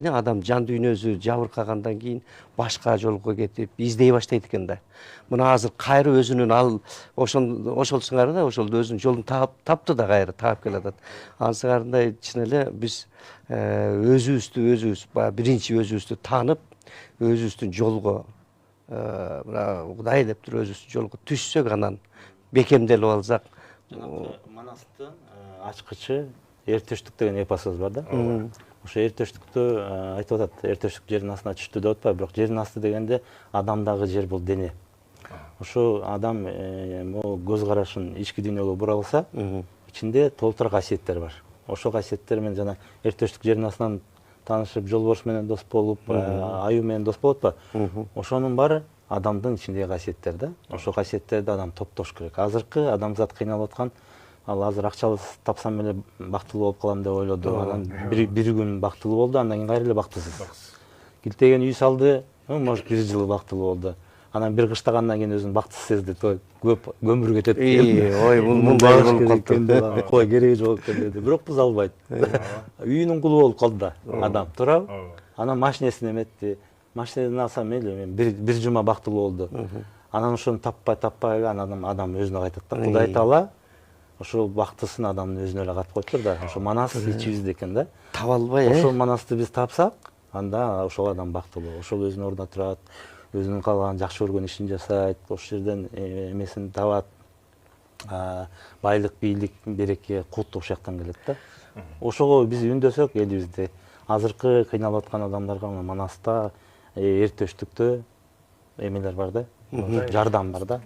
Адам жан дүйнөсү жабыркагандан кийин башка жолго кетип издей баштайт экен да. Мына азыр кайра өзүнүн ошолсуңар да, ошол өзүнүн жолун таптı да кайра таап келатат. Ансыгарындай чын эле биз өзүбүз баягы биринчи өзүбүздү таанып, өзүбүздүн жолго мына Кудай деп туруп өзүбүздүн жолго түшсөк, анан бекемделип алсак. Манастын ачкычы Эртештик деген эпосубуз бар да. Ошо эртештиктүү айтып атат, эртештик жердин астына түштү деп атпайбы, бирок жердин асты дегенде адамдагы жер бул дене. Ошо адам могу көз карашын ички дүйнөгө бура алса, ичинде толтура касиеттер бар. Ошол касиеттер менен жана эртештик жердин астынан таанышып, жолборс менен дос болуп, аюу менен дос болот атпайбы? Ошонун баары адамдын ичиндеги касиеттер да. Ошол касиеттерди адам топтош керек. Азыркы адамзат кыйналып аткан, ал азыр акча тапсам эле бактылуу болуп калам деп ойлоду. Анан бир күн бактылуу болду, андан кийин кайра эле бактысыз. Килтеген үй салды, может бир жыл бактылуу болду. Анан бир кыштагандан кийин өзүн бактысыз сезди. Көп көмүр кетет. Ой, мындай болуп калды. Кой кереги жок экен деди. Бирок бuz албайт. Үйүнүн кулу болуп калды да адам, туурабы? Анан машинесин эметти. Машинеден алсам мейли, мен бир жума бактылуу болду. Анан ошону таппай анан адам өзүнө кайтат да. Кудай Таала ошол бактысын адамдын өзүнө эле катып коюптур да. Ошо манас ичибизде экен да. Таба албай, ошол манасты биз тапсак, анда ошол адам бактылуу. Ошол өзүнүн ордуна турат, өзүнүн каалаган жакшы көргөн ишин жасайт, ошол жерден эмесин табат. Байлык, бийлик, береке, кут ошол жактан келет да. Ошого биз үндөсөк элибизде, азыркы кыйналып аткан адамдарга манаста, эртештиктө эмелер бар да, жардам бар да.